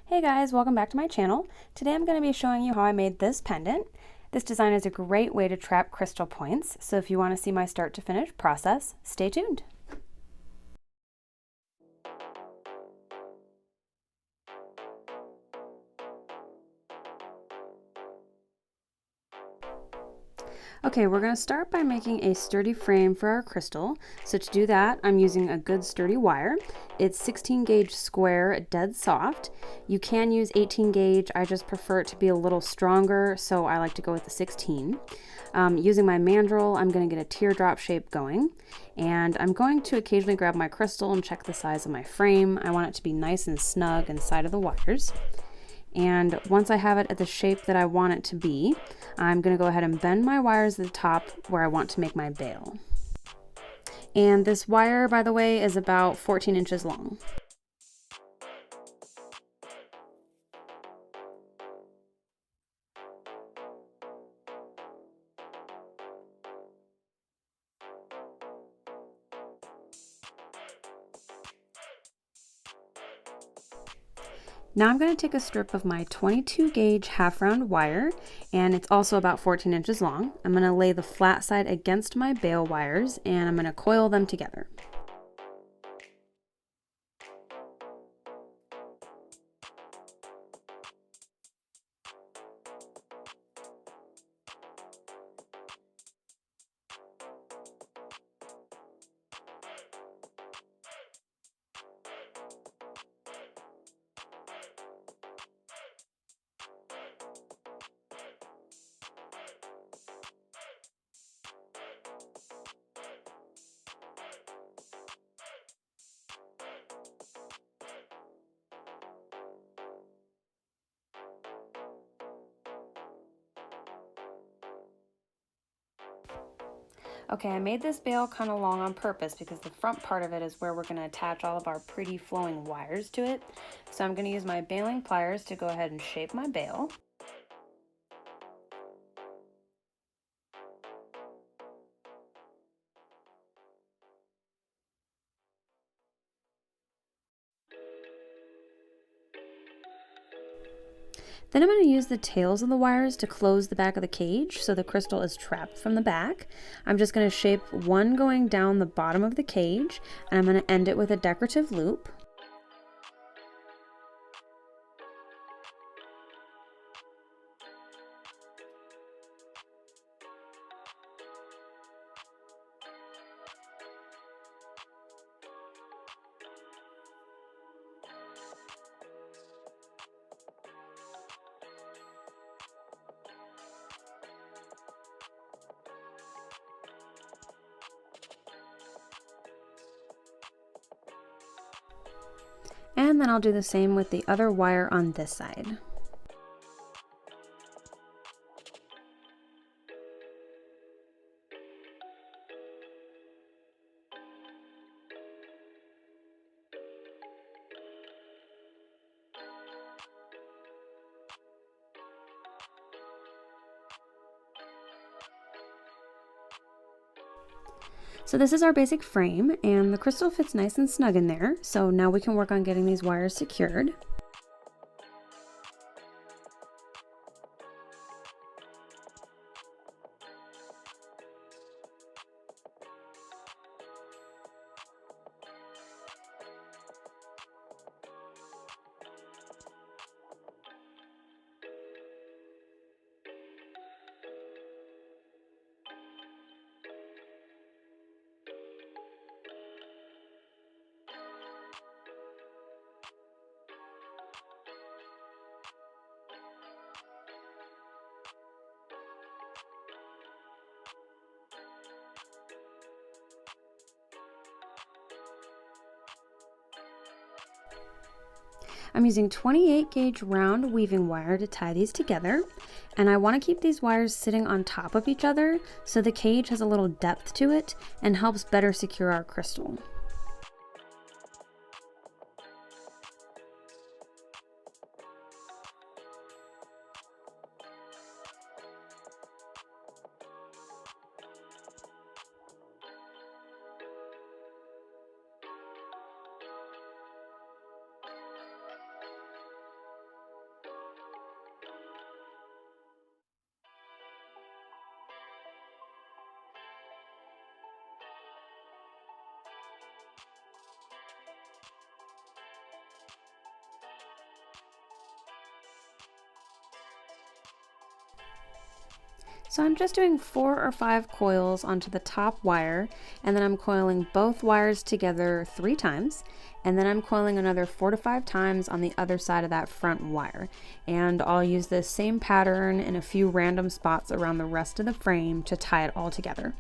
Hey guys, welcome back to my channel. Today I'm going to be showing you how I made this pendant. This design is a great way to trap crystal points, so if you want to see my start to finish process, stay tuned. Okay, we're going to start by making a sturdy frame for our crystal. So to do that, I'm using a good sturdy wire. It's 16 gauge square, dead soft. You can use 18 gauge, I just prefer it to be a little stronger, so I like to go with the 16. Using my mandrel, I'm going to get a teardrop shape going. And I'm going to occasionally grab my crystal and check the size of my frame. I want it to be nice and snug inside of the wires. And once I have it at the shape that I want it to be, I'm going to go ahead and bend my wires at the top where I want to make my bail. And this wire, by the way, is about 14 inches long. Now I'm going to take a strip of my 22 gauge half round wire, and it's also about 14 inches long. I'm going to lay the flat side against my bail wires and I'm going to coil them together. Okay, I made this bail kind of long on purpose because the front part of it is where we're going to attach all of our pretty flowing wires to it. So I'm going to use my bailing pliers to go ahead and shape my bail. Then I'm going to use the tails of the wires to close the back of the cage so the crystal is trapped from the back. I'm just going to shape one going down the bottom of the cage, and I'm going to end it with a decorative loop. And then I'll do the same with the other wire on this side. So this is our basic frame, and the crystal fits nice and snug in there. So now we can work on getting these wires secured. I'm using 28 gauge round weaving wire to tie these together, and I want to keep these wires sitting on top of each other so the cage has a little depth to it and helps better secure our crystal. So I'm just doing 4 or 5 coils onto the top wire, and then I'm coiling both wires together 3 times, and then I'm coiling another 4 to 5 times on the other side of that front wire. And I'll use this same pattern in a few random spots around the rest of the frame to tie it all together.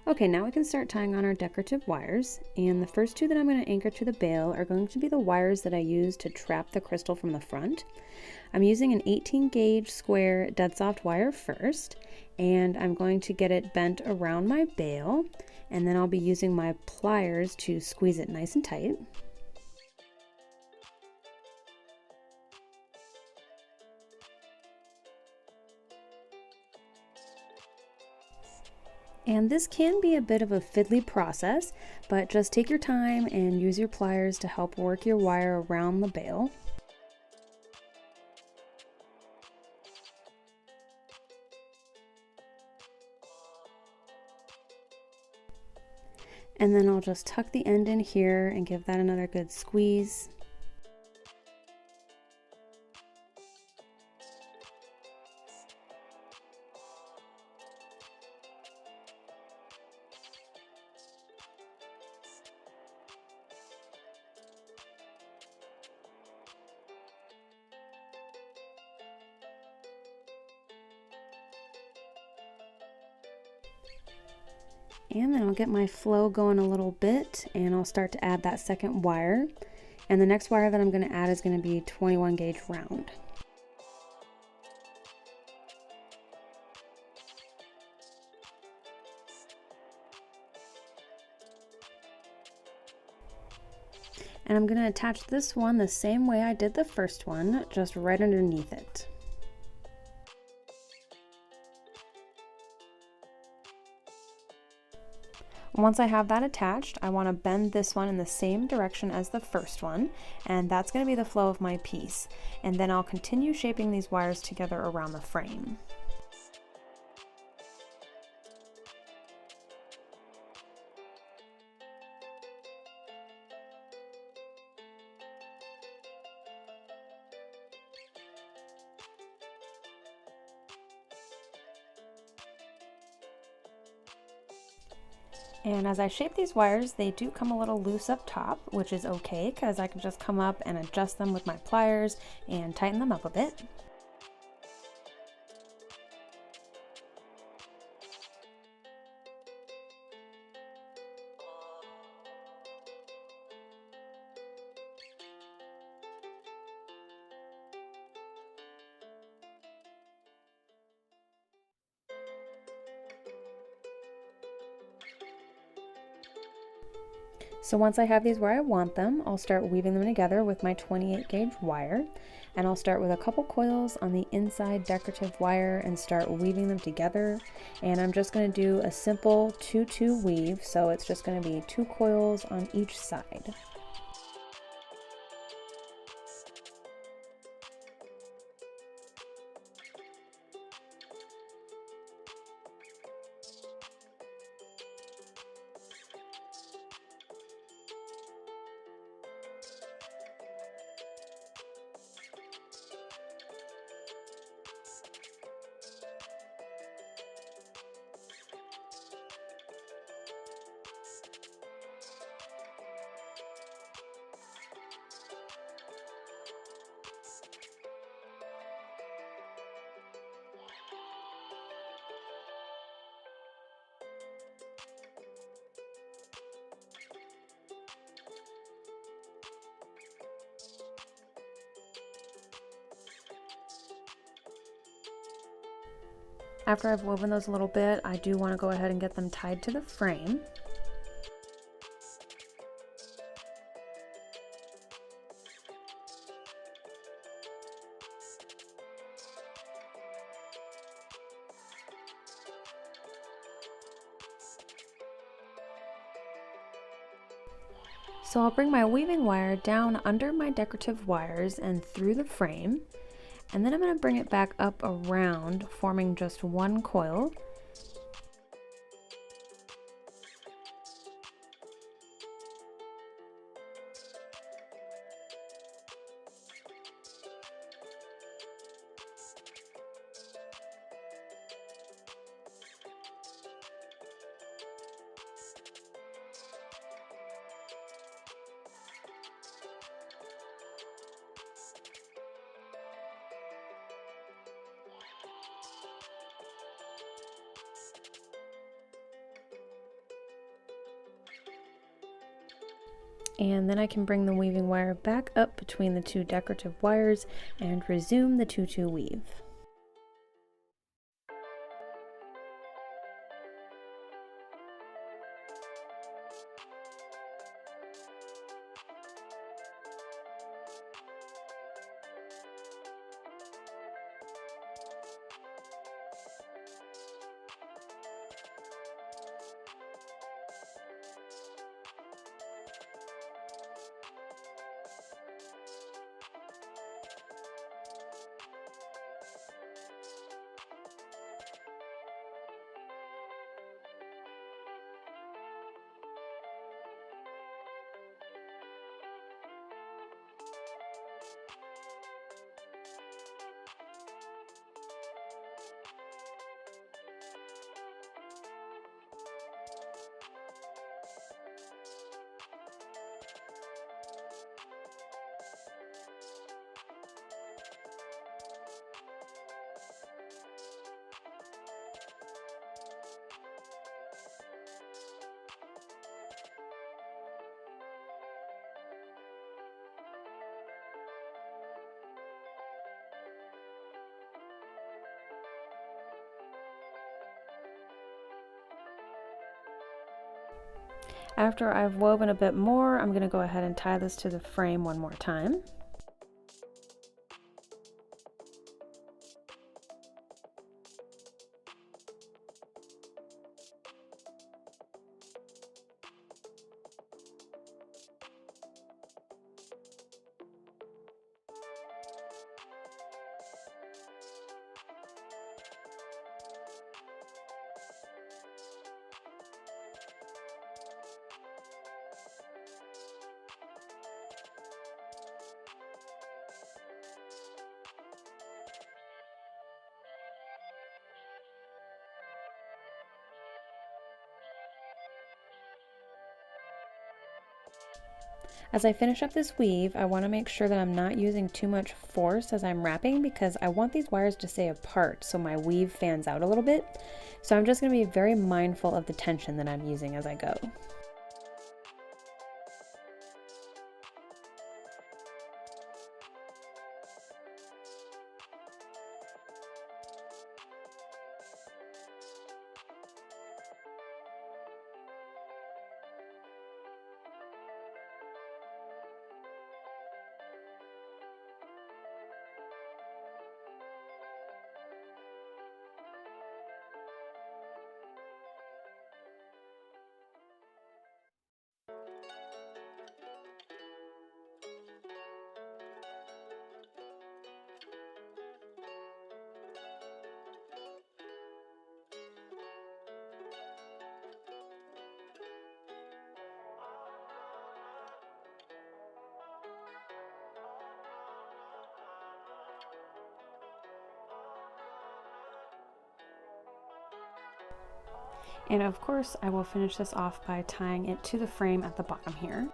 Okay, now we can start tying on our decorative wires, and the first 2 that I'm going to anchor to the bail are going to be the wires that I use to trap the crystal from the front. I'm using an 18 gauge square dead soft wire first, and I'm going to get it bent around my bail, and then I'll be using my pliers to squeeze it nice and tight. And this can be a bit of a fiddly process, but just take your time and use your pliers to help work your wire around the bail. And then I'll just tuck the end in here and give that another good squeeze. And then I'll get my flow going a little bit, and I'll start to add that second wire. And the next wire that I'm going to add is going to be 21 gauge round. And I'm going to attach this one the same way I did the first one, just right underneath it. Once I have that attached, I want to bend this one in the same direction as the first one, and that's going to be the flow of my piece. And then I'll continue shaping these wires together around the frame. And as I shape these wires, they do come a little loose up top, which is okay because I can just come up and adjust them with my pliers and tighten them up a bit. So once I have these where I want them, I'll start weaving them together with my 28 gauge wire. And I'll start with a couple coils on the inside decorative wire and start weaving them together. And I'm just going to do a simple 2-2 weave, so it's just going to be 2 coils on each side. After I've woven those a little bit, I do want to go ahead and get them tied to the frame. So I'll bring my weaving wire down under my decorative wires and through the frame, and then I'm going to bring it back up around, forming just one coil. And then I can bring the weaving wire back up between the 2 decorative wires and resume the 2-2 weave. After I've woven a bit more, I'm going to go ahead and tie this to the frame one more time. As I finish up this weave, I want to make sure that I'm not using too much force as I'm wrapping because I want these wires to stay apart so my weave fans out a little bit. So I'm just going to be very mindful of the tension that I'm using as I go. And of course, I will finish this off by tying it to the frame at the bottom here.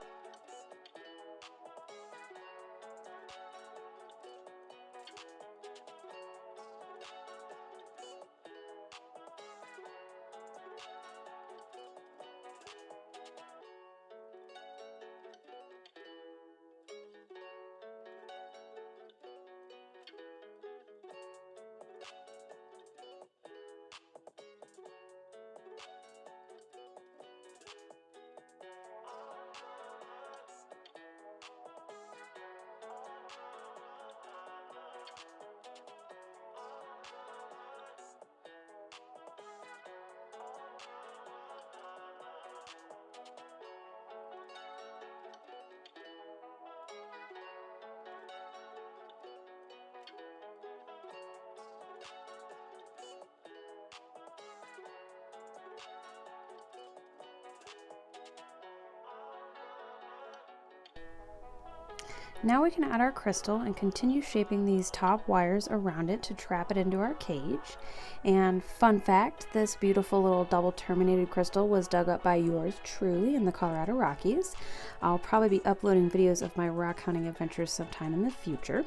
Now we can add our crystal and continue shaping these top wires around it to trap it into our cage. And fun fact, this beautiful little double terminated crystal was dug up by yours truly in the Colorado Rockies. I'll probably be uploading videos of my rock hunting adventures sometime in the future.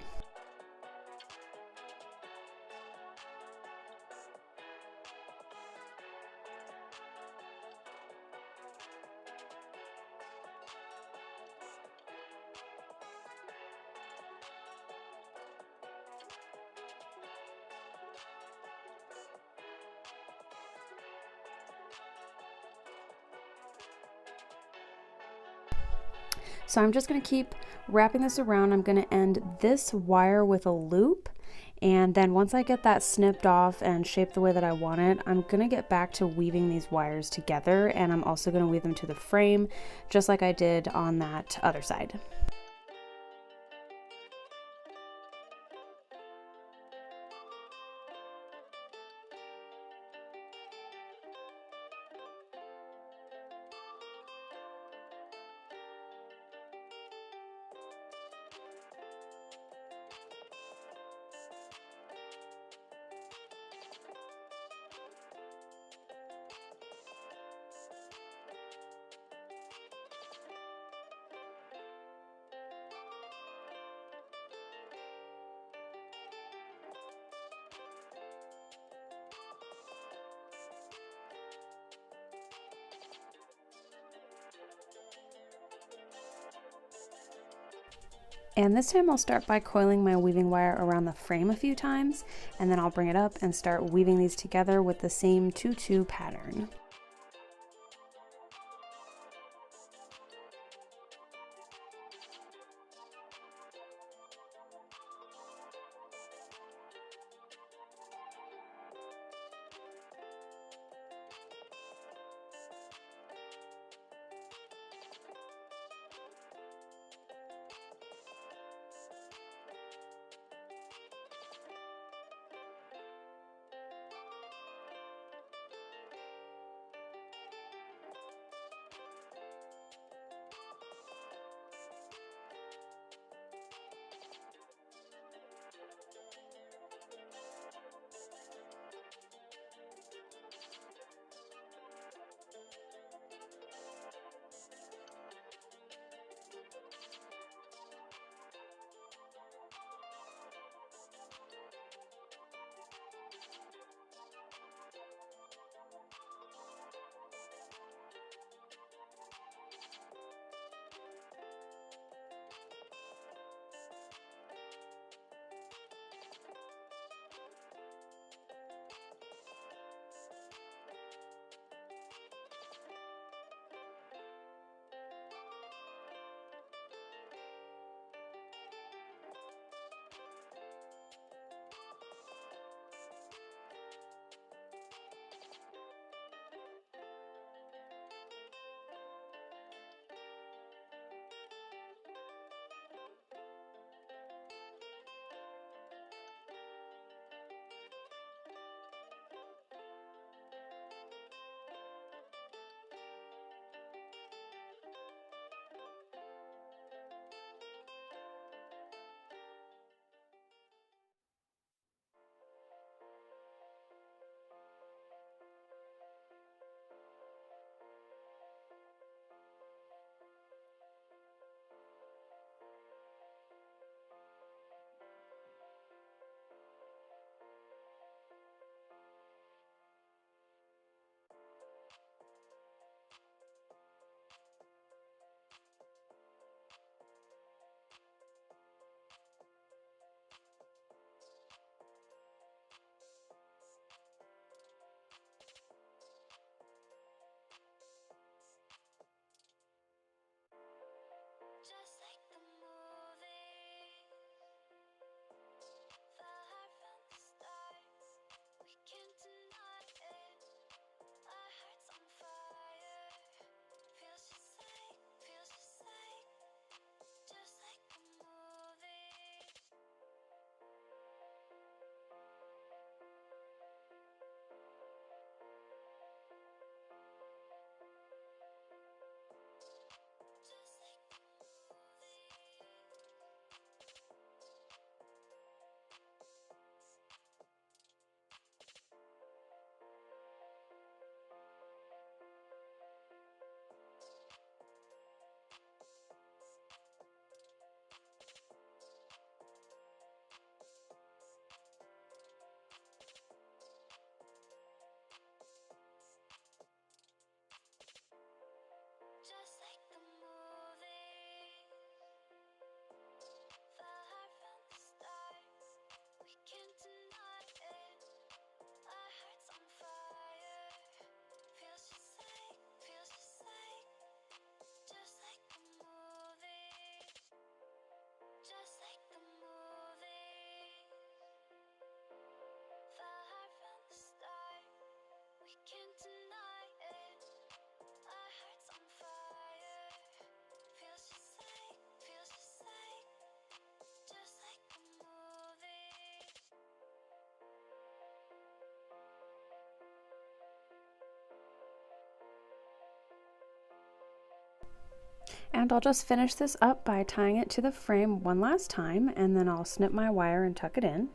So I'm just going to keep wrapping this around. I'm going to end this wire with a loop, and then once I get that snipped off and shaped the way that I want it, I'm going to get back to weaving these wires together, and I'm also going to weave them to the frame just like I did on that other side. And this time I'll start by coiling my weaving wire around the frame a few times, and then I'll bring it up and start weaving these together with the same 2-2 pattern. And I'll just finish this up by tying it to the frame one last time, and then I'll snip my wire and tuck it in.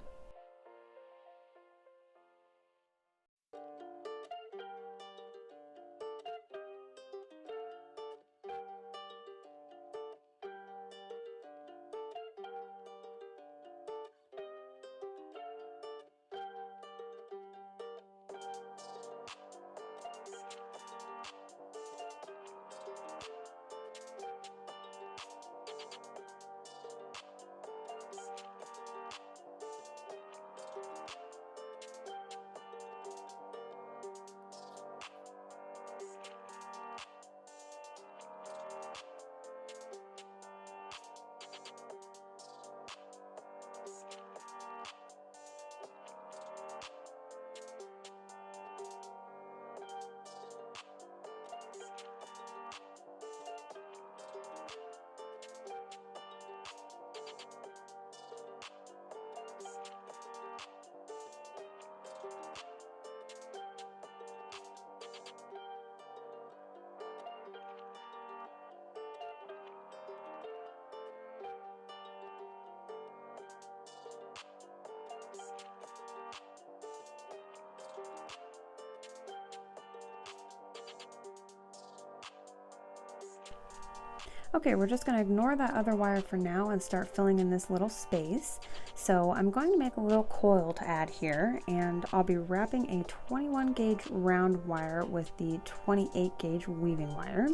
Okay, we're just going to ignore that other wire for now and start filling in this little space. So I'm going to make a little coil to add here, and I'll be wrapping a 21 gauge round wire with the 28 gauge weaving wire.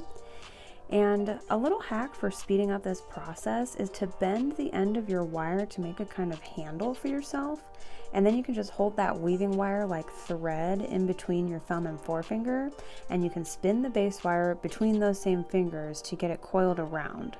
And a little hack for speeding up this process is to bend the end of your wire to make a kind of handle for yourself, and then you can just hold that weaving wire like thread in between your thumb and forefinger, and you can spin the base wire between those same fingers to get it coiled around.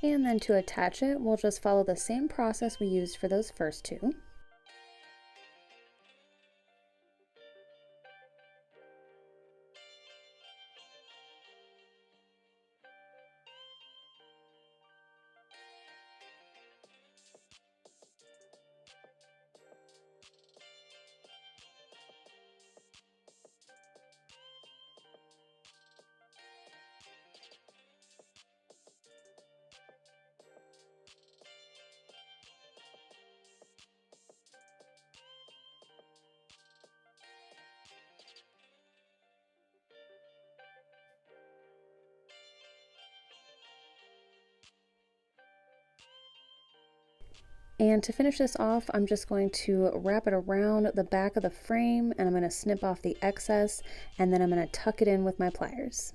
And then to attach it, we'll just follow the same process we used for those first two. And to finish this off, I'm just going to wrap it around the back of the frame, and I'm going to snip off the excess, and then I'm going to tuck it in with my pliers.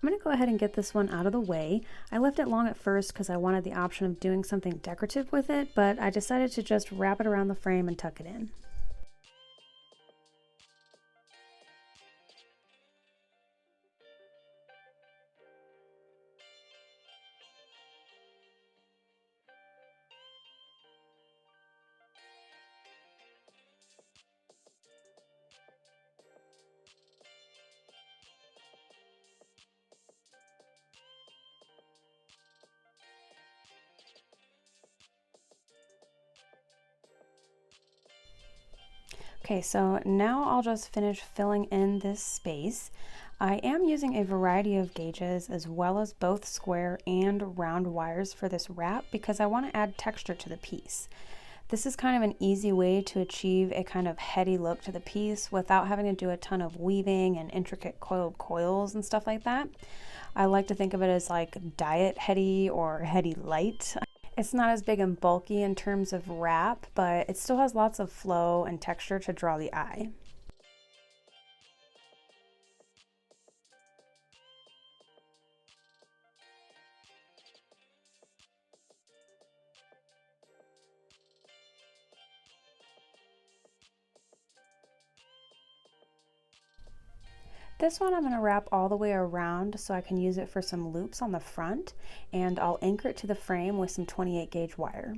I'm going to go ahead and get this one out of the way. I left it long at first because I wanted the option of doing something decorative with it, but I decided to just wrap it around the frame and tuck it in. Okay, so now I'll just finish filling in this space. I am using a variety of gauges as well as both square and round wires for this wrap because I want to add texture to the piece. This is kind of an easy way to achieve a kind of heady look to the piece without having to do a ton of weaving and intricate coiled coils and stuff like that. I like to think of it as like diet heady or heady light. It's not as big and bulky in terms of wrap, but it still has lots of flow and texture to draw the eye. This one I'm going to wrap all the way around so I can use it for some loops on the front, and I'll anchor it to the frame with some 28 gauge wire.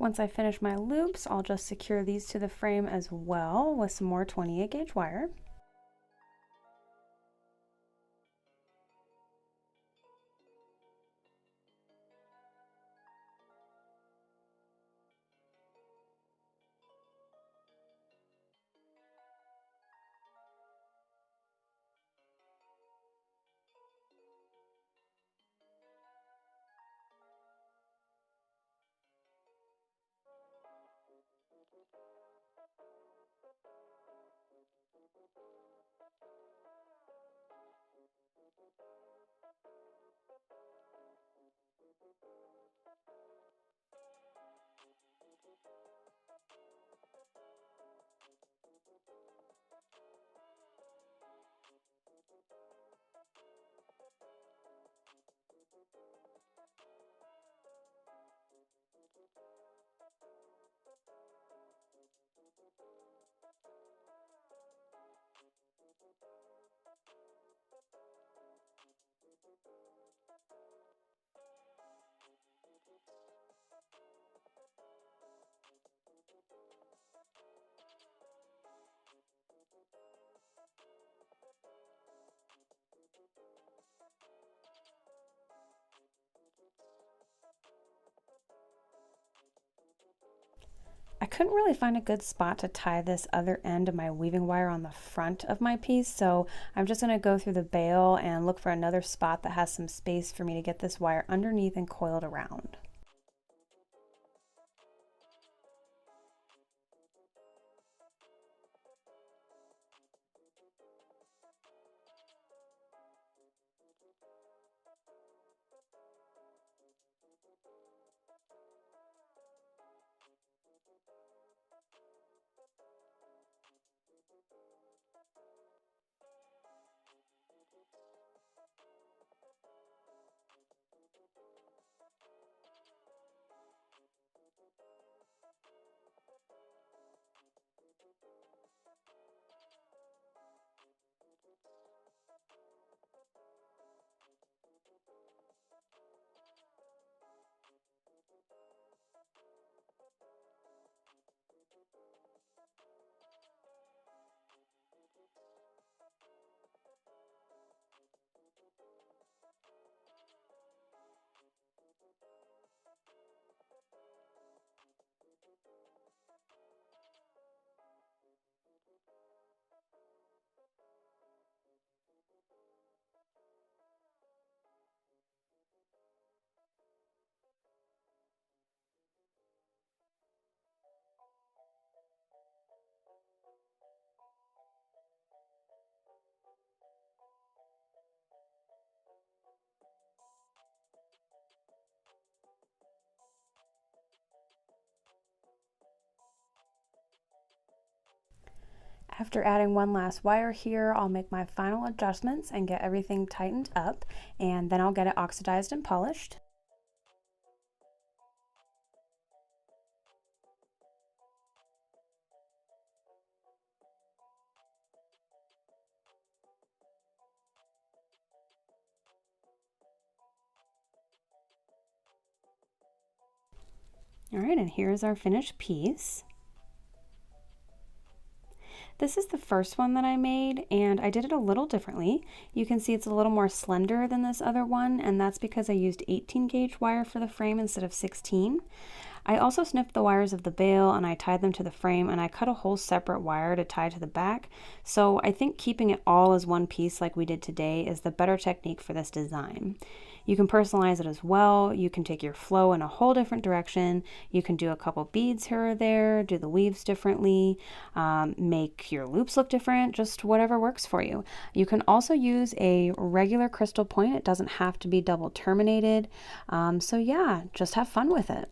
Once I finish my loops, I'll just secure these to the frame as well with some more 28 gauge wire. I couldn't really find a good spot to tie this other end of my weaving wire on the front of my piece, so I'm just going to go through the bail and look for another spot that has some space for me to get this wire underneath and coiled around. After adding one last wire here, I'll make my final adjustments and get everything tightened up, and then I'll get it oxidized and polished. All right, and here's our finished piece. This is the first one that I made, and I did it a little differently. You can see it's a little more slender than this other one, and that's because I used 18 gauge wire for the frame instead of 16. I also snipped the wires of the bail and I tied them to the frame, and I cut a whole separate wire to tie to the back. So I think keeping it all as one piece like we did today is the better technique for this design. You can personalize it as well. You can take your flow in a whole different direction. You can do a couple beads here or there, do the weaves differently, make your loops look different, just whatever works for you. You can also use a regular crystal point. It doesn't have to be double terminated. So yeah, just have fun with it.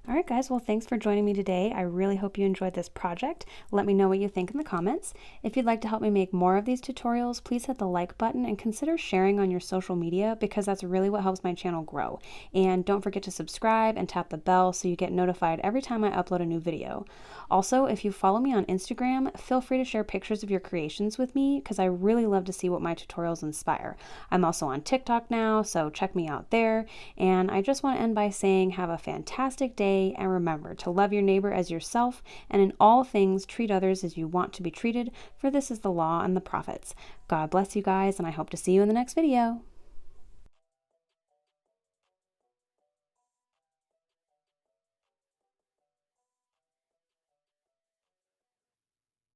All right, guys, well, thanks for joining me today. I really hope you enjoyed this project. Let me know what you think in the comments. If you'd like to help me make more of these tutorials, please hit the like button and consider sharing on your social media, because that's really what helps my channel grow. And don't forget to subscribe and tap the bell so you get notified every time I upload a new video. Also, if you follow me on Instagram, feel free to share pictures of your creations with me, because I really love to see what my tutorials inspire. I'm also on TikTok now, so check me out there. And I just want to end by saying have a fantastic day, and remember to love your neighbor as yourself, and in all things treat others as you want to be treated, for this is the law and the prophets. God bless you guys, and I hope to see you in the next video.